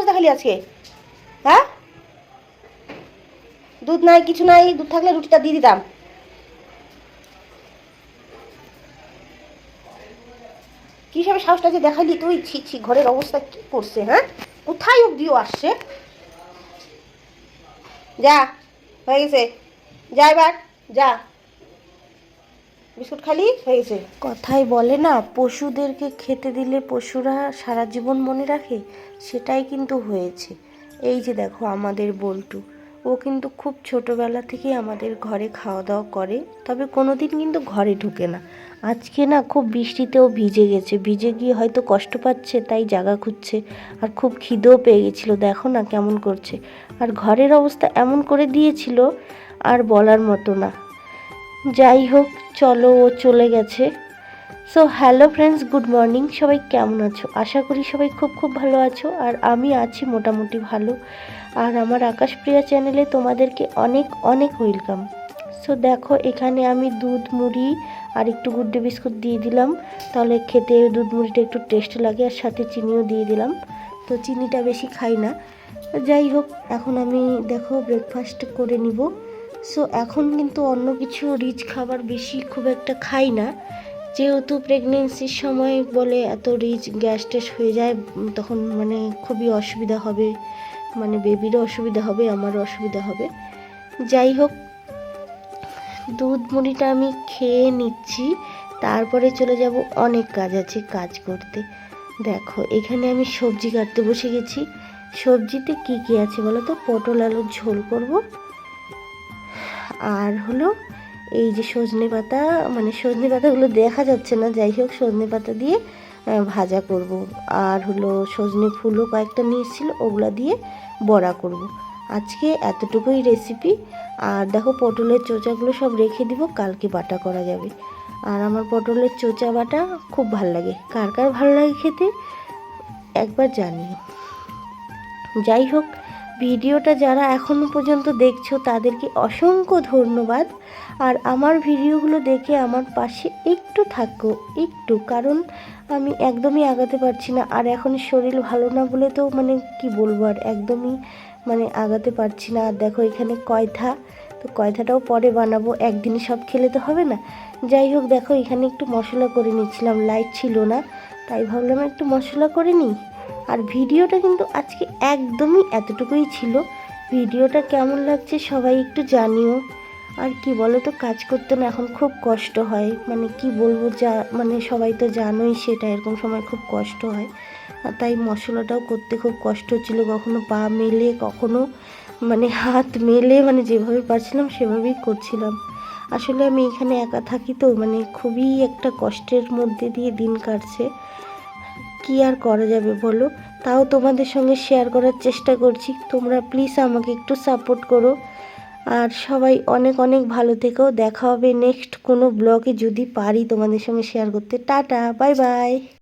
সাহস দেখালি আজকে? হ্যাঁ, দুধ নাই, কিছু নাই। দুধ থাকলে রুটিটা দিয়ে দিতাম। কি হিসাবে সাহসটা যে দেখালি তুই? ছি ছি, ঘরের অবস্থা কি করছে? হ্যাঁ, কোথায় অব্দিও আসছে? যা, হয়ে গেছে, যা এবার, যা। বিস্কুট খালি হয়ে গেছে। কথাই বলে না, পশুদেরকে খেতে দিলে পশুরা সারা জীবন মনে রাখে, সেটাই কিন্তু হয়েছে। এই যে দেখো আমাদের বল্টু, ও কিন্তু খুব ছোটোবেলা থেকেই আমাদের ঘরে খাওয়া দাওয়া করে, তবে কোনো দিন কিন্তু ঘরে ঢুকে না। আজকে না খুব বৃষ্টিতেও ভিজে গেছে, ভিজে গিয়ে হয়তো কষ্ট পাচ্ছে, তাই জায়গা খুঁজছে। আর খুব খিদেও পেয়ে গেছিলো, দেখো না কেমন করছে। আর ঘরের অবস্থা এমন করে দিয়েছিল, আর বলার মতো না। যাই হোক, চলো, ও চলে গেছে। So hello friends, good morning. সবাই কেমন আছো? আশা করি সবাই খুব খুব ভালো আছো, আর আমি আছি মোটামুটি ভালো। আর আমার আকাশপ্রিয়া চ্যানেলে তোমাদেরকে অনেক অনেক ওয়েলকাম। সো দেখো, এখানে আমি দুধ, মুড়ি আর একটু গুড ডে বিস্কুট দিয়ে দিলাম, তাহলে খেতে দুধ মুড়িটা একটু টেস্ট লাগে, আর সাথে চিনিও দিয়ে দিলাম। তো চিনিটা বেশি খাই না। যাই হোক, এখন আমি দেখো ব্রেকফাস্ট করে নিব। সো এখন কিন্তু অন্য কিছু রিচ খাবার বেশি খুব একটা খাই না, যেহেতু প্রেগনেন্সির সময় বলে এত রিচ গ্যাস ট্যাস হয়ে যায়, তখন মানে খুবই অসুবিধা হবে, মানে বেবিরও অসুবিধা হবে, আমারও অসুবিধা হবে। যাই হোক, দুধ মুড়িটা আমি খেয়ে নিচ্ছি, তারপরে চলে যাব, অনেক কাজ আছে কাজ করতে। দেখো এখানে আমি সবজি কাটতে বসে গেছি। সবজিতে কি কি আছে বলো তো? পটল আলুর ঝোল করব, আর হলো এই যে সজনে পাতা, মানে সজনে পাতাগুলো দেখা যাচ্ছে না, যাই হোক সজনে পাতা দিয়ে ভাজা করব। আর হলো সজনে ফুলও কয়েকটা নিয়েছিল, ওগুলা দিয়ে বড়া করব। আজকে এতটুকুই রেসিপি। আর দেখো পটলের চোচাগুলো সব রেখে দিব, কালকে বাটা করা যাবে। আর আমার পটলের চোচা বাটা খুব ভাল লাগে, কার কার ভালো লাগে খেতে একবার জানিও। যাই হোক, ভিডিওটা যারা এখনও পর্যন্ত দেখছো তাদেরকে অসংখ্য ধন্যবাদ। আর আমার ভিডিওগুলো দেখে আমার পাশে একটু থাকো, একটু, কারণ আমি একদমই আগাতে পারছি না। আর এখন শরীর ভালো না বলে তো মানে কি বলবো, আর একদমই মানে আগাতে পারছি না। আর দেখো এখানে কয়থা, তো কয়থাটাও পরে বানাবো, একদিনে সব খেলে তো হবে না। যাই হোক, দেখো এখানে একটু মশলা করে নিচ্ছিলাম, লাইট ছিল না, তাই ভাবলাম একটু মশলা করে নিই। আর ভিডিওটা কিন্তু আজকে একদমই এতটুকুই ছিল। ভিডিওটা কেমন লাগছে সবাই একটু জানিও। আর কি বলো তো, কাজ করতে না এখন খুব কষ্ট হয়, মানে কি বলবো, যা মানে সবাই তো জানোই সেটা, এরকম সময় খুব কষ্ট হয়। আর তাই মশলাটাও করতে খুব কষ্ট হচ্ছিল, কখনো পা মেলে, কখনো মানে হাত মেলে, মানে যেভাবে পারছিলাম সেভাবেই করছিলাম। আসলে আমি এখানে একা থাকি, তো মানে খুবই একটা কষ্টের মধ্যে দিয়ে দিন কাটছে। কি আর করা যাবে বলো, তাও তোমাদের সঙ্গে শেয়ার করার চেষ্টা করছি। তোমরা প্লিজ আমাকে একটু সাপোর্ট করো। আর সবাই অনেক অনেক ভালো থেকো। দেখা হবে নেক্সট কোনো ব্লগে, যদি পারি তোমাদের সঙ্গে শেয়ার করতে। Tata, bye bye.